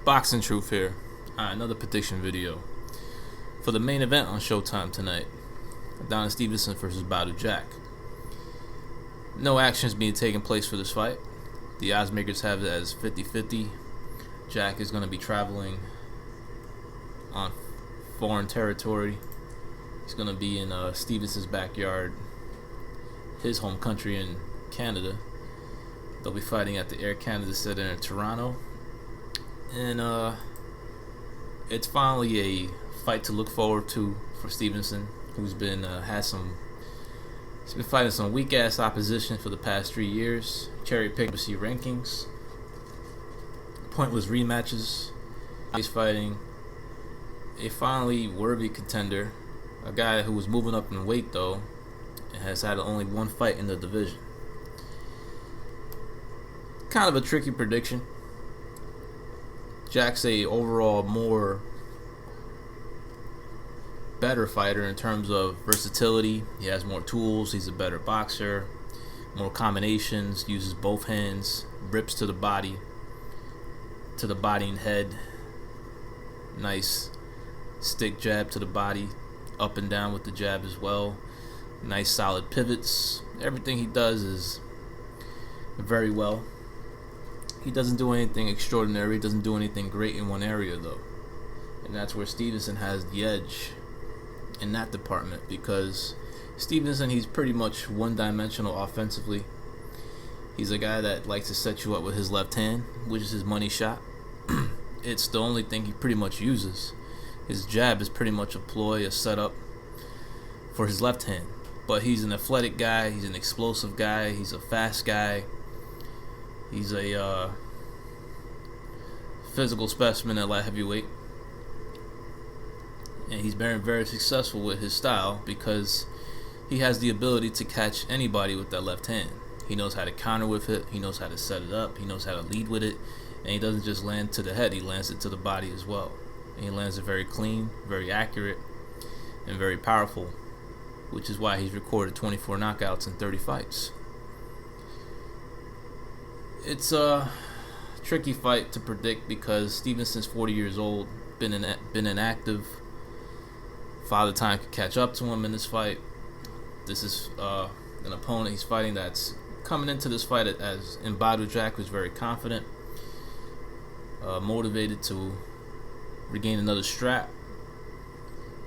Boxing Truth here. Another prediction video for the main event on Showtime tonight. Adonis Stevenson versus Badou Jack. No action is being taken place for this fight. The odds makers have it as 50-50. Jack is going to be traveling on foreign territory. He's going to be in Stevenson's backyard, his home country in Canada. They'll be fighting at the Air Canada Center in Toronto. And it's finally a fight to look forward to for Stevenson, who's been he's been fighting some weak ass opposition for the past 3 years. Cherry picked UFC rankings, pointless rematches. He's fighting a finally worthy contender, a guy who was moving up in weight though, and has had only one fight in the division. Kind of a tricky prediction. Jack's a overall better fighter in terms of versatility. He has more tools. He's a better boxer, more combinations, uses both hands, rips to the body and head. Nice stick jab to the body, up and down with the jab as well. Nice solid pivots. Everything he does is very well. He doesn't do anything extraordinary. He doesn't do anything great in one area though, and that's where Stevenson has the edge in that department, because Stevenson, he's pretty much one-dimensional offensively. He's a guy that likes to set you up with his left hand, which is his money shot. It's the only thing he pretty much uses. His jab is pretty much a ploy, a setup for his left hand. But he's an athletic guy. He's an explosive guy. He's a fast guy. He's a physical specimen at light heavyweight, and he's been very successful with his style because he has the ability to catch anybody with that left hand. He knows how to counter with it. He knows how to set it up. He knows how to lead with it, and he doesn't just land to the head. He lands it to the body as well, and he lands it very clean, very accurate, and very powerful, which is why he's recorded 24 knockouts in 30 fights. It's a tricky fight to predict because Stevenson's 40 years old, been inactive. Father Time could catch up to him in this fight. This is an opponent he's fighting that's coming into this fight as in Badou Jack, who's very confident, motivated to regain another strap,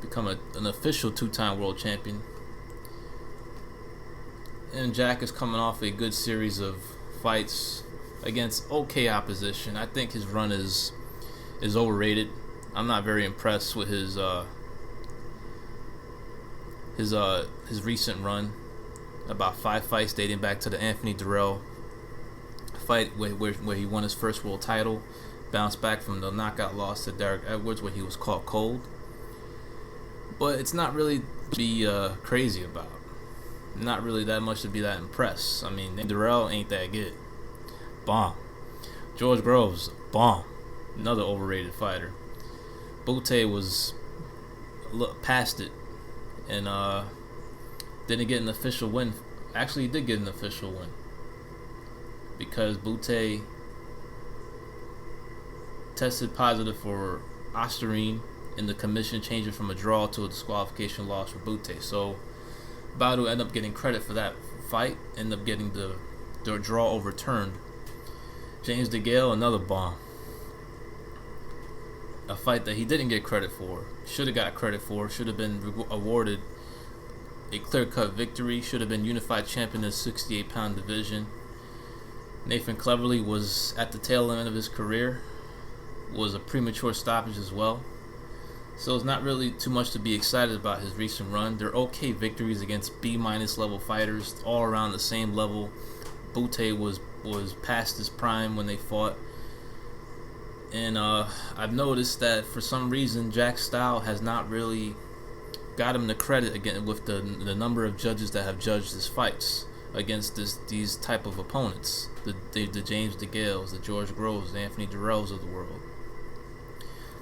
become an official 2-time world champion. And Jack is coming off a good series of fights against okay opposition. I think his run is overrated. I'm not very impressed with his recent run. About 5 fights dating back to the Anthony Durrell fight where he won his first world title, bounced back from the knockout loss to Derek Edwards where he was caught cold. But it's not really to be crazy about. Not really that much to be that impressed. I mean, Durrell ain't that good. Bomb. George Groves, bomb. Another overrated fighter. Bute was past it and didn't get an official win. Actually, he did get an official win because Bute tested positive for Ostarine, and the commission changed it from a draw to a disqualification loss for Bute. So Badou ended up getting credit for that fight, ended up getting the draw overturned. James DeGale, another bomb. A fight that he didn't get credit for. Should have got credit for. Should have been awarded a clear-cut victory. Should have been unified champion in the 68-pound division. Nathan Cleverly was at the tail end of his career. Was a premature stoppage as well. So it's not really too much to be excited about his recent run. They're okay victories against B- level fighters, all around the same level. Bute was past his prime when they fought. And I've noticed that for some reason Jack's style has not really got him the credit again with the number of judges that have judged his fights against these type of opponents. The James DeGales, the George Groves, the Anthony Durrells of the world.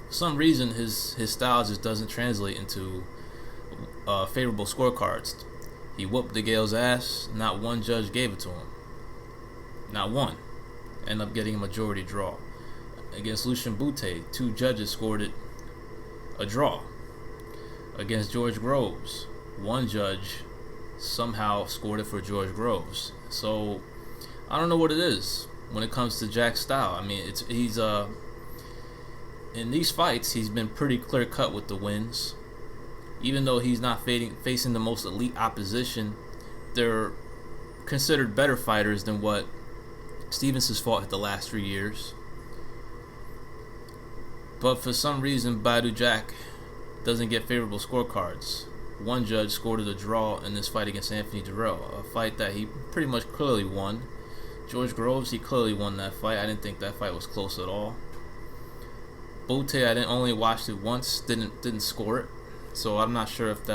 For some reason his style just doesn't translate into favorable scorecards. He whooped DeGale's ass. Not one judge gave it to him. Not one. End up getting a majority draw. Against Lucian Bute, 2 judges scored it a draw. Against George Groves, 1 judge somehow scored it for George Groves. So I don't know what it is when it comes to Jack's style. I mean, he's in these fights he's been pretty clear cut with the wins. Even though he's not facing the most elite opposition, they're considered better fighters than what Stevenson's fought at the last 3 years. But for some reason, Badou Jack doesn't get favorable scorecards. 1 judge scored a draw in this fight against Anthony Durrell, a fight that he pretty much clearly won. George Groves, he clearly won that fight. I didn't think that fight was close at all. Bute, I only watched it once, didn't score it, so I'm not sure if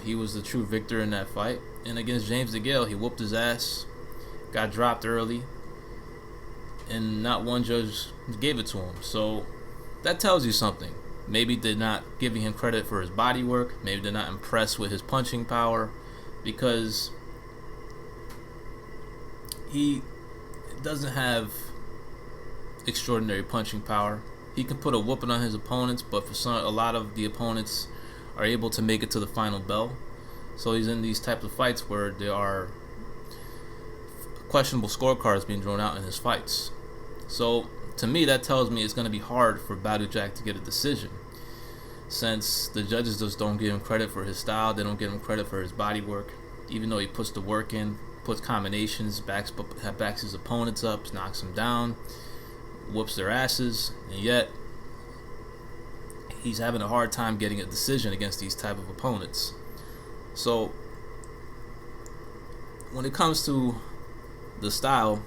he was the true victor in that fight. And against James DeGale, he whooped his ass, got dropped early, and not 1 judge gave it to him. So that tells you something. Maybe they're not giving him credit for his body work. Maybe they're not impressed with his punching power, because he doesn't have extraordinary punching power. He can put a whooping on his opponents, but for a lot of the opponents are able to make it to the final bell. So he's in these types of fights where there are questionable scorecards being drawn out in his fights. So to me, that tells me it's going to be hard for Badou Jack to get a decision, since the judges just don't give him credit for his style. They don't give him credit for his body work, even though he puts the work in, puts combinations, backs his opponents up, knocks them down, whoops their asses, and yet he's having a hard time getting a decision against these type of opponents. So when it comes to the style,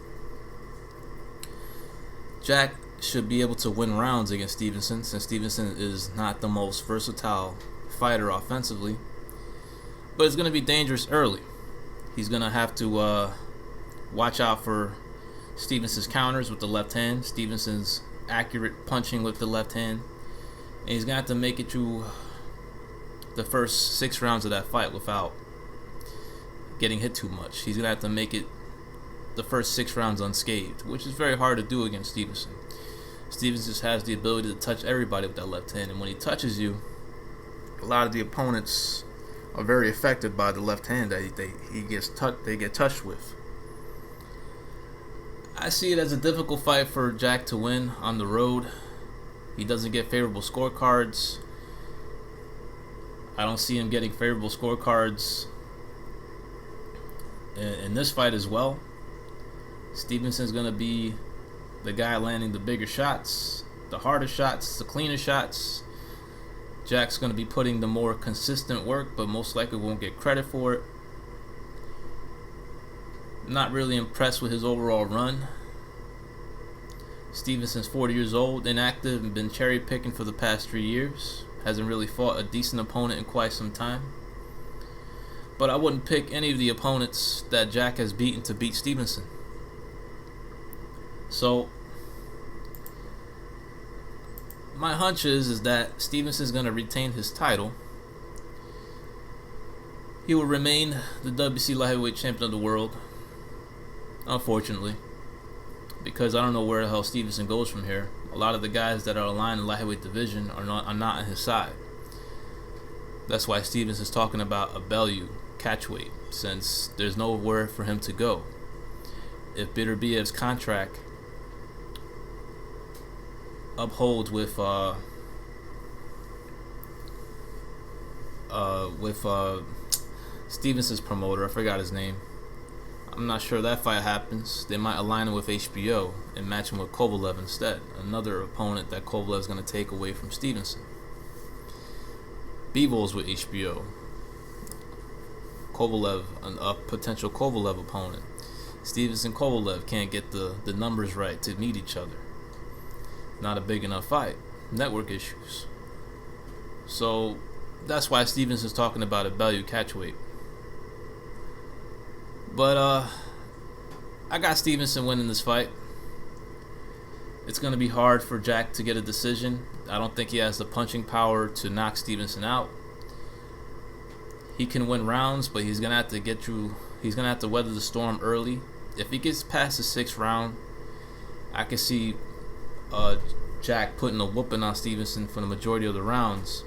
Jack should be able to win rounds against Stevenson, since Stevenson is not the most versatile fighter offensively. But it's going to be dangerous early. He's going to have to watch out for Stevenson's counters with the left hand, Stevenson's accurate punching with the left hand, and he's going to have to make it through the first 6 rounds of that fight without getting hit too much. He's going to have to make it the first 6 rounds unscathed, which is very hard to do against Stevenson. Stevenson just has the ability to touch everybody with that left hand, and when he touches you, a lot of the opponents are very affected by the left hand that they get touched with. I see it as a difficult fight for Jack to win on the road. He doesn't get favorable scorecards. I don't see him getting favorable scorecards in this fight as well. Stevenson's going to be the guy landing the bigger shots, the harder shots, the cleaner shots. Jack's going to be putting the more consistent work, but most likely won't get credit for it. Not really impressed with his overall run. Stevenson's 40 years old, inactive, and been cherry picking for the past 3 years. Hasn't really fought a decent opponent in quite some time. But I wouldn't pick any of the opponents that Jack has beaten to beat Stevenson. So my hunch is that Stevenson's going to retain his title. He will remain the WBC light heavyweight champion of the world, unfortunately, because I don't know where the hell Stevenson goes from here. A lot of the guys that are aligned in the light heavyweight division are not on his side. That's why Stevenson's talking about a Bellew catchweight, since there's nowhere for him to go. If Biderbiev's contract upholds with Stevenson's promoter, I forgot his name. I'm not sure that fight happens. They might align him with HBO and match him with Kovalev instead, another opponent that Kovalev's going to take away from Stevenson. Bevol's with HBO. Kovalev, a potential Kovalev opponent. Stevenson Kovalev can't get the numbers right to meet each other. Not a big enough fight. Network issues. So that's why Stevenson's talking about a Bellew catchweight. But I got Stevenson winning this fight. It's going to be hard for Jack to get a decision. I don't think he has the punching power to knock Stevenson out. He can win rounds, but he's going to have to get through. He's going to have to weather the storm early. If he gets past the 6th round, I could see Jack putting a whooping on Stevenson for the majority of the rounds,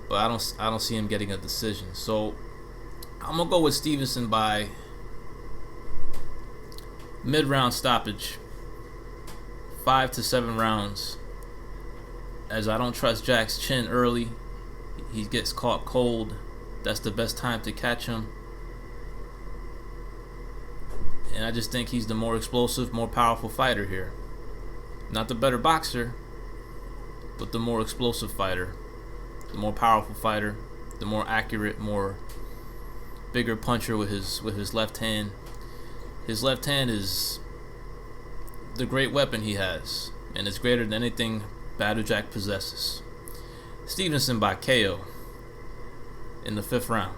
but I don't see him getting a decision. So I'm gonna go with Stevenson by mid-round stoppage, 5 to 7 rounds, as I don't trust Jack's chin early. He gets caught cold. That's the best time to catch him. And I just think he's the more explosive, more powerful fighter here. Not the better boxer, but the more explosive fighter, the more powerful fighter, the more accurate, more bigger puncher with his left hand. His left hand is the great weapon he has, and it's greater than anything Badou Jack possesses. Stevenson by KO in the 5th round.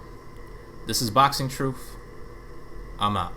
This is Boxing Truth. I'm out.